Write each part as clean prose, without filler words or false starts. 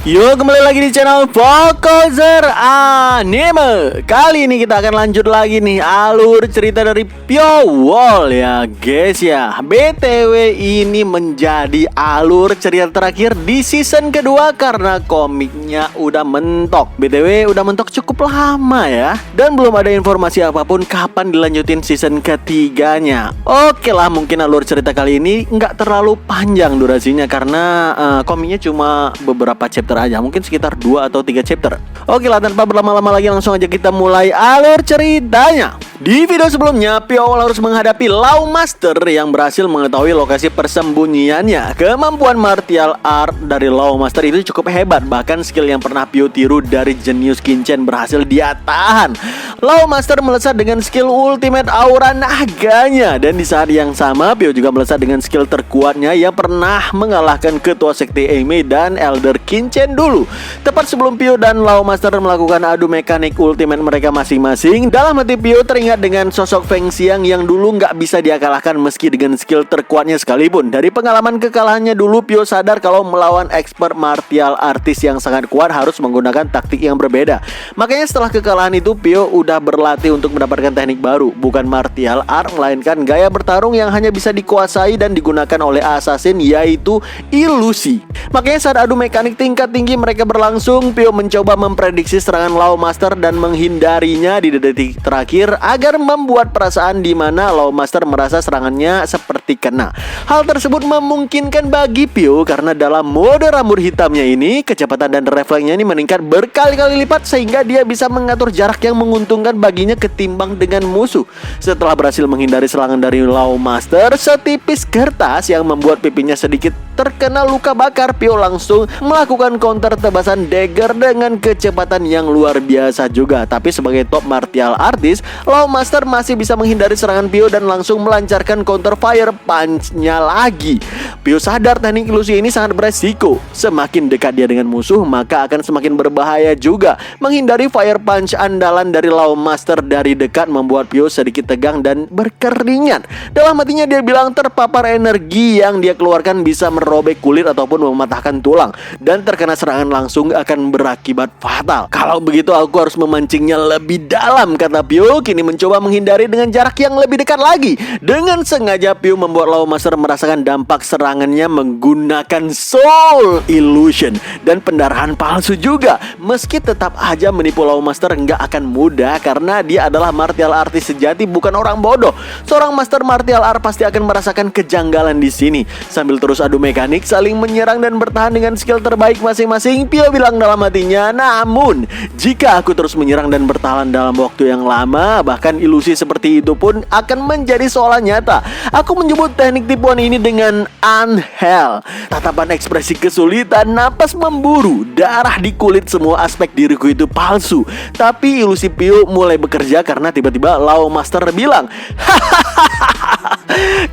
Yo, kembali lagi di channel Fokuser Anime. Kali ini kita akan lanjut lagi nih alur cerita dari Pure Wall ya guys ya. BTW ini menjadi alur cerita terakhir di season kedua karena komiknya udah mentok. BTW udah mentok cukup lama ya. Dan belum ada informasi apapun kapan dilanjutin season ketiganya. Oke lah, mungkin alur cerita kali ini nggak terlalu panjang durasinya karena komiknya cuma beberapa chapter aja, mungkin sekitar 2 atau 3 chapter. Oke lah, tanpa berlama-lama lagi langsung aja kita mulai alur ceritanya. Di video sebelumnya, Pure Wall harus menghadapi Law Master yang berhasil mengetahui lokasi persembunyiannya. Kemampuan martial art dari Law Master itu cukup hebat, bahkan skill yang pernah Pure tiru dari jenius Kincen berhasil dia tahan. Law Master melesat dengan skill ultimate aura naganya, dan di saat yang sama Pure juga melesat dengan skill terkuatnya yang pernah mengalahkan ketua sekte Eime dan Elder Kincen dulu. Tepat sebelum Pure dan Law Master melakukan adu mekanik ultimate mereka masing-masing, dalam hati Pure teringat dengan sosok Feng Xiang yang dulu nggak bisa dia kalahkan meski dengan skill terkuatnya sekalipun. Dari pengalaman kekalahannya dulu, Pure sadar kalau melawan expert martial artist yang sangat kuat harus menggunakan taktik yang berbeda. Makanya setelah kekalahan itu, Pure udah berlatih untuk mendapatkan teknik baru, bukan martial art melainkan gaya bertarung yang hanya bisa dikuasai dan digunakan oleh assassin, yaitu ilusi. Makanya saat adu mekanik tingkat tinggi mereka berlangsung, Pure mencoba memprediksi serangan Law Master dan menghindarinya di detik terakhir agar membuat perasaan di mana Law Master merasa serangannya seperti kena. Hal tersebut memungkinkan bagi Pure karena dalam mode rambut hitamnya ini, kecepatan dan refleksnya ini meningkat berkali-kali lipat sehingga dia bisa mengatur jarak yang menguntungkan baginya ketimbang dengan musuh. Setelah berhasil menghindari serangan dari Law Master setipis kertas yang membuat pipinya sedikit terkena luka bakar, Pure langsung melakukan counter tebasan dagger dengan kecepatan yang luar biasa juga. Tapi sebagai top martial artist, Law Master masih bisa menghindari serangan Pure dan langsung melancarkan counter fire punch-nya lagi. Pure sadar teknik ilusi ini sangat beresiko. Semakin dekat dia dengan musuh, maka akan semakin berbahaya juga. Menghindari fire punch andalan dari Law Master dari dekat membuat Pure sedikit tegang dan berkeringat. Dalam hatinya dia bilang terpapar energi yang dia keluarkan bisa merobek kulit ataupun mematahkan tulang, dan terkena serangan langsung akan berakibat fatal. Kalau begitu aku harus memancingnya lebih dalam, kata Pure, kini mencoba menghindari dengan jarak yang lebih dekat lagi. Dengan sengaja Pure membuat Law Master merasakan dampak serangannya menggunakan Soul Illusion dan pendarahan palsu juga. Meski tetap aja menipu Law Master nggak akan mudah karena dia adalah martial artist sejati, bukan orang bodoh. Seorang master martial art pasti akan merasakan kejanggalan di sini. Sambil terus adu mekanik, saling menyerang dan bertahan dengan skill terbaik masing-masing, Pure bilang dalam hatinya, namun jika aku terus menyerang dan bertahan dalam waktu yang lama, bahkan ilusi seperti itu pun akan menjadi seolah nyata. Aku menyebut teknik tipuan ini dengan Angel. Tatapan ekspresi kesulitan, napas memburu, darah di kulit, semua aspek diriku itu palsu. Tapi ilusi Pure mulai bekerja karena tiba-tiba Law Master bilang,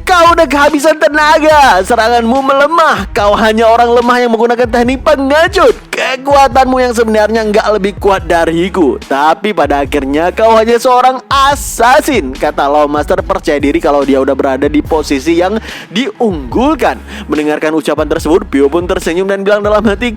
kau udah kehabisan tenaga, seranganmu melemah. Kau hanya orang lemah yang menggunakan teknik pengecut. Kekuatanmu yang sebenarnya nggak lebih kuat dariku, tapi pada akhirnya kau hanya seorang assassin, kata Law Master percaya diri kalau dia udah berada di posisi yang diunggulkan. Mendengarkan ucapan tersebut, Pure pun tersenyum dan bilang dalam hati,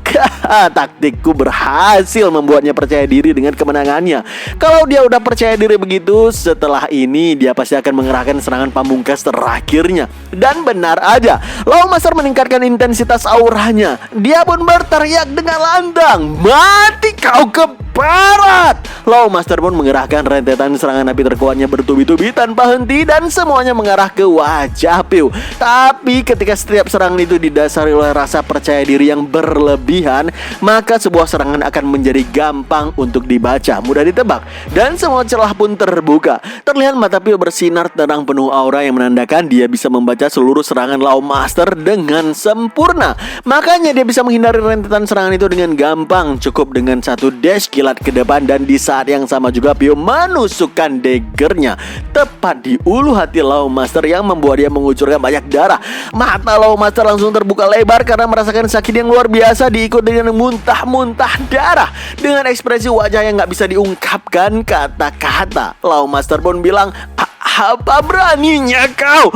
taktikku berhasil membuatnya percaya diri dengan kemenangannya. Kalau dia udah percaya diri begitu, setelah ini dia pasti akan mengerahkan serangan pamungkas terakhirnya. Dan benar aja, Law Master meningkatkan intensitas auranya. Dia pun berteriak dengan lantang, mati kau keparat. Law Master pun mengerahkan rentetan serangan api terkuatnya bertubi-tubi tanpa henti dan semuanya mengarah ke wajah Pure. Tapi ketika setiap serangan itu didasari oleh rasa percaya diri yang berlebihan, maka sebuah serangan akan menjadi gampang untuk dibaca, mudah ditebak, dan semua celah pun terbuka. Terlihat mata Pure bersinar terang penuh aura yang menandakan dia bisa membaca seluruh serangan Law Master dengan sempurna. Makanya dia bisa menghindari rentetan serangan itu dengan gampang, cukup dengan satu dash kilat ke depan. Dan di saat yang sama juga Pure menusukkan daggernya tepat di ulu hati Law Master yang membuat dia mengucurkan banyak darah. Mata Law Master langsung terbuka lebar karena merasakan sakit yang luar biasa, diikut dengan muntah-muntah darah. Dengan ekspresi wajah yang gak bisa diungkapkan kata-kata, Law Master pun bilang, Apa beraninya kau?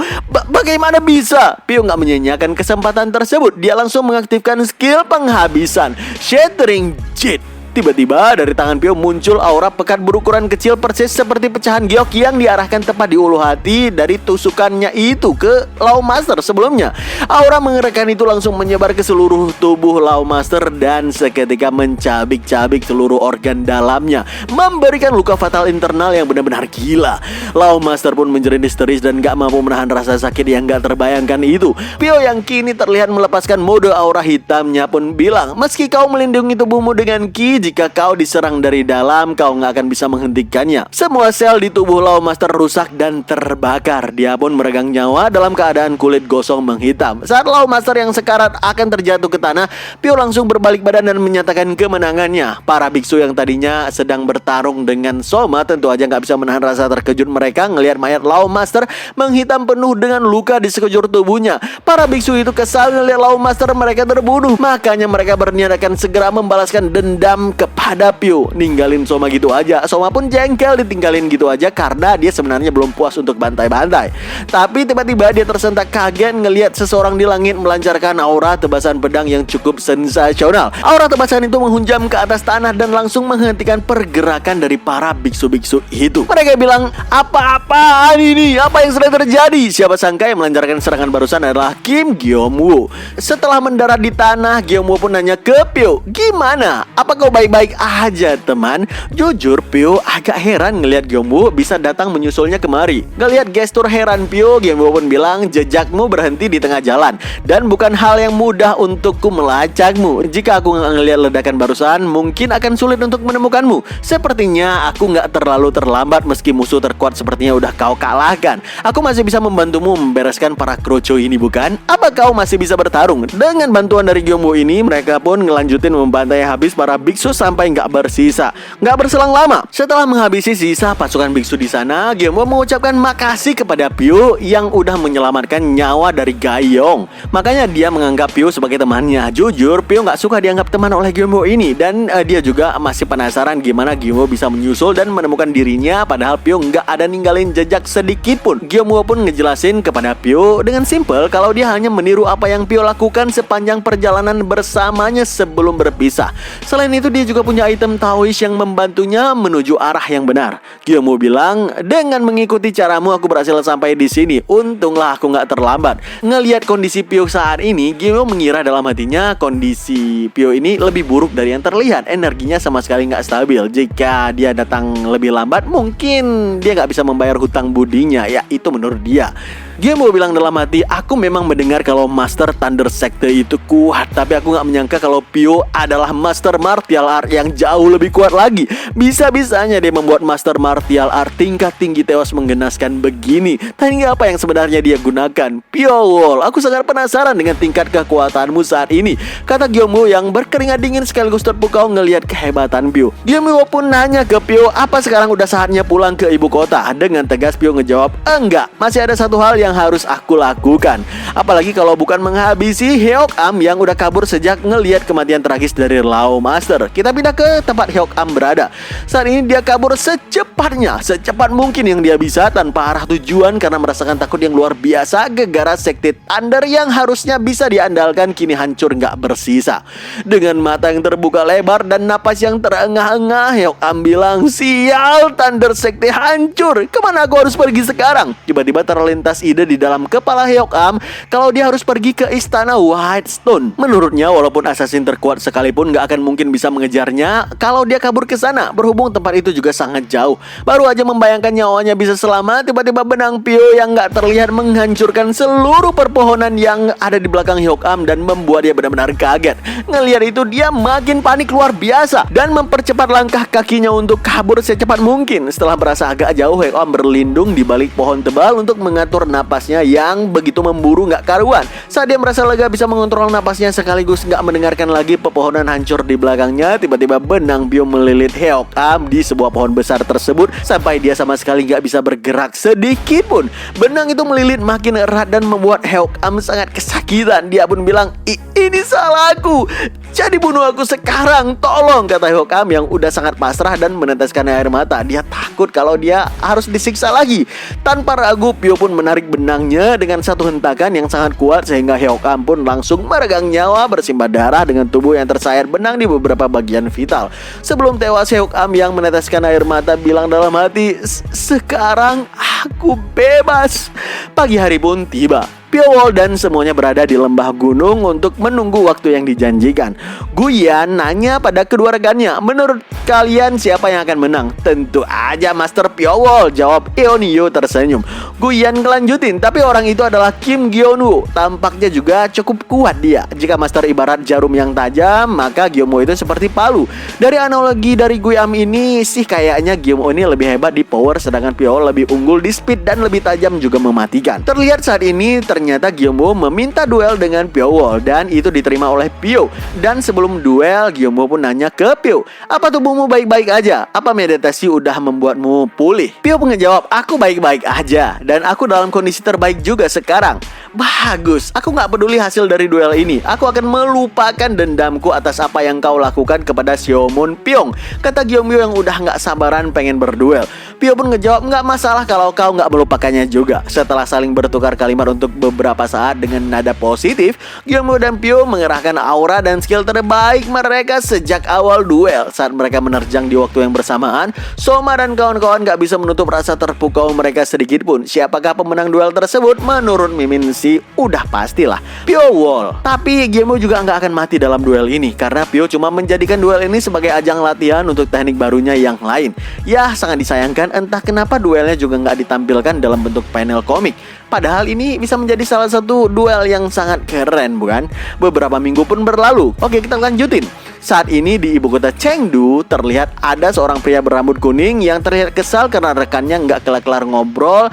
Bagaimana bisa? Pio nggak menyanyiakan kesempatan tersebut. Dia langsung mengaktifkan skill penghabisan Shattering Jet. Tiba-tiba dari tangan Pio muncul aura pekat berukuran kecil persis seperti pecahan giok yang diarahkan tepat di ulu hati dari tusukannya itu ke Law Master sebelumnya. Aura mengerikan itu langsung menyebar ke seluruh tubuh Law Master dan seketika mencabik-cabik seluruh organ dalamnya, memberikan luka fatal internal yang benar-benar gila. Law Master pun menjerit histeris dan gak mampu menahan rasa sakit yang gak terbayangkan itu. Pio yang kini terlihat melepaskan mode aura hitamnya pun bilang, meski kau melindungi tubuhmu dengan ki, jika kau diserang dari dalam, kau nggak akan bisa menghentikannya. Semua sel di tubuh Law Master rusak dan terbakar. Dia pun meregang nyawa dalam keadaan kulit gosong menghitam. Saat Law Master yang sekarat akan terjatuh ke tanah, Pio langsung berbalik badan dan menyatakan kemenangannya. Para biksu yang tadinya sedang bertarung dengan Soma tentu aja nggak bisa menahan rasa terkejut mereka ngelihat mayat Law Master menghitam penuh dengan luka di sekujur tubuhnya. Para biksu itu kesal ngelihat Law Master mereka terbunuh. Makanya mereka berniat akan segera membalaskan dendam kepada Pio. Ninggalin Soma gitu aja. Soma pun jengkel ditinggalin gitu aja karena dia sebenarnya belum puas untuk bantai-bantai. Tapi tiba-tiba dia tersentak kaget ngelihat seseorang di langit melancarkan aura tebasan pedang yang cukup sensasional. Aura tebasan itu menghunjam ke atas tanah dan langsung menghentikan pergerakan dari para biksu-biksu itu. Mereka bilang, apa-apaan ini? Apa yang sedang terjadi? Siapa sangka yang melancarkan serangan barusan adalah Kim Gyeom-woo. Setelah mendarat di tanah, Gyeom-woo pun nanya ke Pio, gimana? Apa kau baik-baik aja teman? Jujur Pio agak heran ngelihat Gyeom-woo bisa datang menyusulnya kemari. Ngelihat gestur heran Pio, Gyeom-woo pun bilang, jejakmu berhenti di tengah jalan dan bukan hal yang mudah untukku melacakmu. Jika aku ngelihat ledakan barusan, mungkin akan sulit untuk menemukanmu. Sepertinya aku nggak terlalu terlambat meski musuh terkuat sepertinya udah kau kalahkan. Aku masih bisa membantumu membereskan para kroco ini, bukan? Apa kau masih bisa bertarung? Dengan bantuan dari Gyeom-woo ini, mereka pun ngelanjutin membantai habis para biksu sampai nggak bersisa. Nggak berselang lama, setelah menghabisi sisa pasukan biksu di sana, Gyeom-woo mengucapkan makasih kepada Pio yang udah menyelamatkan nyawa dari Gayong. Makanya dia menganggap Pio sebagai temannya. Jujur, Pio nggak suka dianggap teman oleh Gyeom-woo ini dan dia juga masih penasaran gimana Gyeom-woo bisa menyusul dan menemukan dirinya padahal Pio nggak ada ninggalin jejak sedikit pun. Gyeom-woo pun ngejelasin kepada Pio dengan simpel kalau dia hanya meniru apa yang Pio lakukan sepanjang perjalanan bersamanya sebelum berpisah. Selain itu dia juga punya item Taoist yang membantunya menuju arah yang benar. Gyeom-woo bilang, dengan mengikuti caramu aku berhasil sampai di sini. Untunglah aku nggak terlambat. Ngelihat kondisi Pio saat ini, Gyeom-woo mengira dalam hatinya kondisi Pio ini lebih buruk dari yang terlihat. Energinya sama sekali nggak stabil. Jika dia datang lebih lambat, mungkin dia nggak bisa membayar hutang budinya. Ya itu menurut dia. Gyeom-woo bilang dalam hati, aku memang mendengar kalau Master Thunder Sekte itu kuat, tapi aku gak menyangka kalau Pio adalah Master Martial Art yang jauh lebih kuat lagi. Bisa-bisanya dia membuat Master Martial Art tingkat tinggi tewas menggenaskan begini. Teknik apa yang sebenarnya dia gunakan? Pio Wall, aku sangat penasaran dengan tingkat kekuatanmu saat ini, kata Gyeom-woo yang berkeringat dingin sekaligus terpukau ngelihat kehebatan Pio. Gyeom-woo pun nanya ke Pio, apa sekarang udah saatnya pulang ke ibu kota? Dengan tegas Pio ngejawab, enggak, masih ada satu hal yang harus aku lakukan. Apalagi kalau bukan menghabisi Heok-am yang udah kabur sejak ngelihat kematian tragis dari Law Master. Kita pindah ke tempat Heok-am berada. Saat ini dia kabur secepatnya, secepat mungkin yang dia bisa tanpa arah tujuan karena merasakan takut yang luar biasa gegara sekte Thunder yang harusnya bisa diandalkan kini hancur nggak bersisa. Dengan mata yang terbuka lebar dan napas yang terengah-engah, Heok-am bilang, sial, Thunder sekte hancur. Kemana aku harus pergi sekarang? Tiba-tiba terlintas ide di dalam kepala Heok-am kalau dia harus pergi ke istana Whitestone. Menurutnya walaupun assassin terkuat sekalipun gak akan mungkin bisa mengejarnya kalau dia kabur ke sana, berhubung tempat itu juga sangat jauh. Baru aja membayangkan nyawanya bisa selamat, tiba-tiba benang Pio yang gak terlihat menghancurkan seluruh perpohonan yang ada di belakang Heok-am dan membuat dia benar-benar kaget. Ngelihat itu dia makin panik luar biasa dan mempercepat langkah kakinya untuk kabur secepat mungkin. Setelah berasa agak jauh, Heok-am berlindung di balik pohon tebal untuk mengatur napasnya yang begitu memburu gak karuan. Saat dia merasa lega bisa mengontrol napasnya sekaligus gak mendengarkan lagi pepohonan hancur di belakangnya, tiba-tiba benang Pio melilit Heok-am di sebuah pohon besar tersebut sampai dia sama sekali gak bisa bergerak sedikit pun. Benang itu melilit makin erat dan membuat Heok-am sangat kesakitan. Dia pun bilang, ini salahku. Jadi bunuh aku sekarang, tolong, kata Hyokam yang udah sangat pasrah dan meneteskan air mata. Dia takut kalau dia harus disiksa lagi. Tanpa ragu, Pyo pun menarik benangnya dengan satu hentakan yang sangat kuat sehingga Hyokam pun langsung meregang nyawa bersimbah darah dengan tubuh yang tersayat benang di beberapa bagian vital. Sebelum tewas, Hyokam yang meneteskan air mata bilang dalam hati, sekarang aku bebas. Pagi hari pun tiba. Pyo-wol dan semuanya berada di lembah gunung untuk menunggu waktu yang dijanjikan. Guyan nanya pada kedua rekannya, menurut kalian siapa yang akan menang? Tentu aja Master Pyo-wol, jawab Eonio tersenyum. Guyan ngelanjutin, tapi orang itu adalah Kim Gyeonwoo. Tampaknya juga cukup kuat dia. Jika Master ibarat jarum yang tajam, maka Gyeonwoo itu seperti palu. Dari analogi dari Guam ini sih kayaknya Gyeonwoo ini lebih hebat di power, sedangkan Pyo-wol lebih unggul di speed dan lebih tajam juga mematikan. Terlihat saat ini ternyata Gyeonwoo meminta duel dengan Pyo-wol dan itu diterima oleh Pyo. Dan sebelum duel, Gyeonwoo pun nanya ke Pyo, apa tubuhmu baik-baik aja? Apa meditasi udah membuatmu pulih? Pyo pun ngejawab, aku baik-baik aja dan aku dalam kondisi terbaik juga sekarang. Bagus, aku gak peduli hasil dari duel ini. Aku akan melupakan dendamku atas apa yang kau lakukan kepada Xiaomon Pyong, kata Gyeonwoo yang udah gak sabaran pengen berduel. Pyo pun ngejawab, gak masalah kalau kau gak melupakannya juga. Setelah saling bertukar kalimat untuk beberapa saat dengan nada positif, Gyeonwoo dan Pyo mengerahkan aura dan skill terbaik mereka sejak awal duel. Saat mereka menerjang di waktu yang bersamaan, Soma dan kawan-kawan gak bisa menutup rasa terpukau mereka sedikit pun. Siapakah pemenang duel tersebut? Menurut Mimin sih udah pastilah Pyo-wol. Tapi Gyeonwoo juga nggak akan mati dalam duel ini karena Pyo cuma menjadikan duel ini sebagai ajang latihan untuk teknik barunya yang lain. Ya, sangat disayangkan entah kenapa duelnya juga nggak ditampilkan dalam bentuk panel komik. Padahal ini bisa menjadi salah satu duel yang sangat keren, bukan? Beberapa minggu pun berlalu. Oke, kita lanjutin. Saat ini di ibu kota Chengdu terlihat ada seorang pria berambut kuning yang terlihat kesal karena rekannya nggak kelar-kelar ngobrol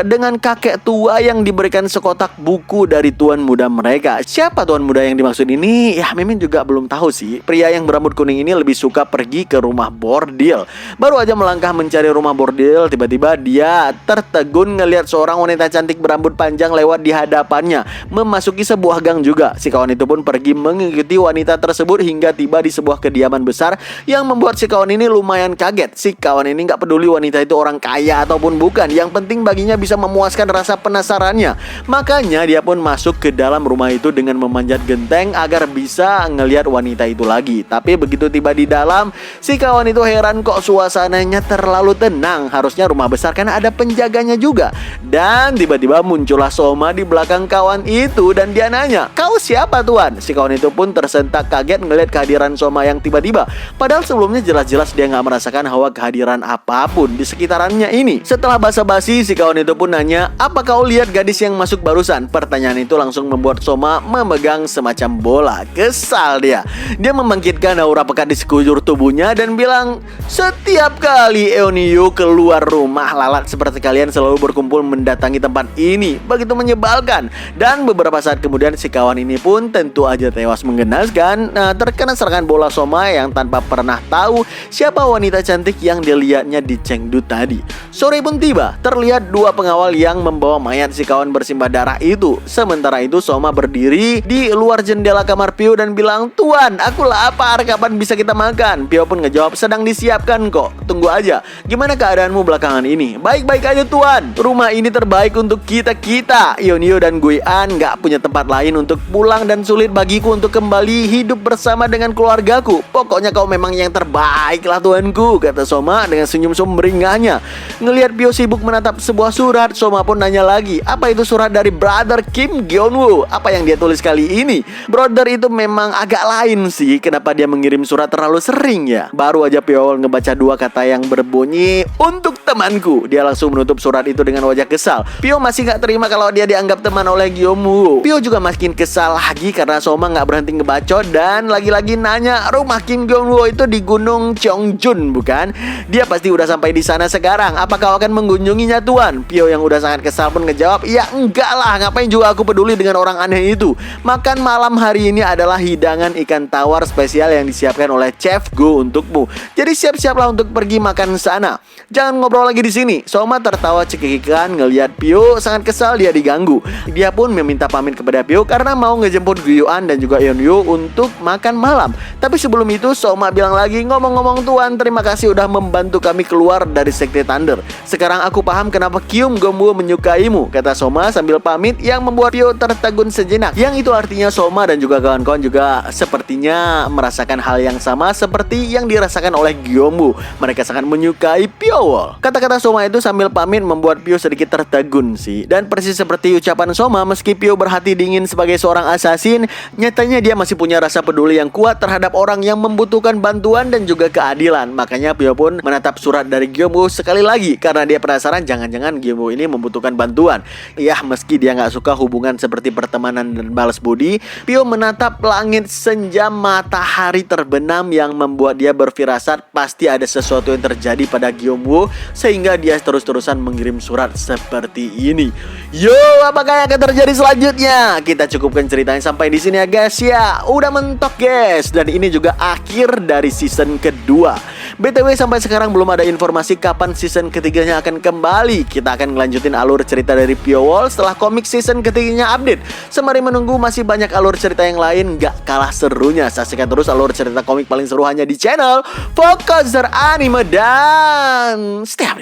dengan kakek tua yang diberikan sekotak buku dari tuan muda mereka. Siapa tuan muda yang dimaksud ini? Ya, Mimin juga belum tahu sih. Pria yang berambut kuning ini lebih suka pergi ke rumah bordil. Baru aja melangkah mencari rumah bordil, tiba-tiba dia tertegun ngelihat seorang wanita cantik berambut panjang lewat di hadapannya, memasuki sebuah gang juga. Si kawan itu pun pergi mengikuti wanita tersebut hingga tiba di sebuah kediaman besar yang membuat si kawan ini lumayan kaget. Si kawan ini nggak peduli wanita itu orang kaya ataupun bukan, yang penting baginya bisa memuaskan rasa penasarannya. Makanya dia pun masuk ke dalam rumah itu dengan memanjat genteng agar bisa ngelihat wanita itu lagi. Tapi begitu tiba di dalam, si kawan itu heran kok suasananya terlalu tenang. Harusnya rumah besar kan ada penjaganya juga. Dan tiba-tiba muncullah Soma di belakang kawan itu dan dia nanya, kau siapa tuan? Si kawan itu pun tersentak kaget ngelihat kehadiran Soma yang tiba-tiba. Padahal sebelumnya jelas-jelas dia nggak merasakan hawa kehadiran apapun di sekitarannya ini. Setelah basa-basi, si kawan itu pun nanya, apa kau lihat gadis yang masuk barusan? Pertanyaan itu langsung membuat Soma memegang semacam bola. Kesal dia. Dia membangkitkan aura pekat di sekujur tubuhnya dan bilang, setiap kali Eonio keluar rumah, lalat seperti kalian selalu berkumpul mendatangi tempat ini. Begitu menyebalkan. Dan beberapa saat kemudian si kawan ini pun tentu aja tewas menggenaskan terkena serangan bola Soma yang tanpa pernah tahu siapa wanita cantik yang dilihatnya di Chengdu tadi. Sore pun tiba, terlihat dua pengawal yang membawa mayat si kawan bersimbah darah itu. Sementara itu Soma berdiri di luar jendela kamar Pyo dan bilang, tuan, aku lapar, kapan bisa kita makan? Pyo pun ngejawab, sedang disiapkan kok, tunggu aja. Gimana keadaanmu belakangan ini? Baik-baik aja tuan, rumah ini terbaik untuk kita-kita. Eonio dan Guian gak punya tempat lain untuk pulang dan sulit bagiku untuk kembali hidup bersama dengan keluargaku. Pokoknya kau memang yang terbaik lah tuanku, kata Soma dengan senyum sumringahnya. Ngelihat Pyo sibuk menatap sebuah surat, Soma pun nanya lagi, apa itu surat dari brother Kim Gyeonwoo? Apa yang dia tulis kali ini? Brother itu memang agak lain sih, kenapa dia mengirim surat terlalu sering ya? Baru aja Pyo ngebaca dua kata yang berbunyi, untuk temanku. Dia langsung menutup surat itu dengan wajah kesal. Pyo masih gak terima kalau dia dianggap teman oleh Gyeonwoo. Pyo juga makin kesal lagi karena Soma gak berhenti ngebacot dan lagi-lagi nanya rumah Kim Gyeong-woo itu di Gunung Cheongjun bukan? Dia pasti udah sampai di sana sekarang. Apa kau akan mengunjunginya tuan? Pyo yang udah sangat kesal pun ngejawab, ya enggak lah, ngapain juga aku peduli dengan orang aneh itu. Makan malam hari ini adalah hidangan ikan tawar spesial yang disiapkan oleh Chef Go untukmu. Jadi siap-siaplah untuk pergi makan sana. Jangan ngobrol lagi di sini. Soma tertawa cekikikan ngelihat Pyo sangat kesal dia diganggu. Dia pun meminta pamit kepada Pyo karena mau ngejemput Guyuan dan juga Yeonwoo untuk makan malam. Tapi sebelum itu Soma bilang lagi, ngomong-ngomong tuan, terima kasih udah membantu kami keluar dari sekte Thunder. Sekarang aku paham kenapa Kim Gyeong-woo menyukaimu, kata Soma sambil pamit yang membuat Pyo tertegun sejenak. Yang itu artinya Soma dan juga kawan-kawan juga sepertinya merasakan hal yang sama seperti yang dirasakan oleh Gyeong-woo. Mereka sangat menyukai Pyo. Kata-kata Soma itu sambil pamit membuat Pyo sedikit tertegun sih. Dan persis seperti ucapan Soma, meski Pyo berhati dingin sebagai seorang assassin, nyatanya dia masih punya rasa peduli yang kuat terhadap orang yang membutuhkan bantuan dan juga keadilan. Makanya Pyo pun menatap surat dari Gyeong-woo sekali lagi karena dia penasaran jangan-jangan Gyeong-woo ini membutuhkan bantuan. Ya, meski dia nggak suka hubungan seperti pertemanan dan balas budi, Pyo menatap langit senja matahari terbenam yang membuat dia berfirasat pasti ada sesuatu yang terjadi pada Gyeong-woo sehingga dia terus-terusan mengirim surat seperti ini. Yo, apakah yang akan terjadi selanjutnya? Kita cukupkan ceritanya sampai di sini ya guys ya. Udah mentok guys, dan ini juga akhir dari season kedua. BTW sampai sekarang belum ada informasi kapan season ketiganya akan kembali. Kita akan ngelanjutin alur cerita dari Pyo Wall setelah komik season ketiganya update. Sembari menunggu masih banyak alur cerita yang lain gak kalah serunya. Saksikan terus alur cerita komik paling seru hanya di channel Fokuser Anime dan stay update.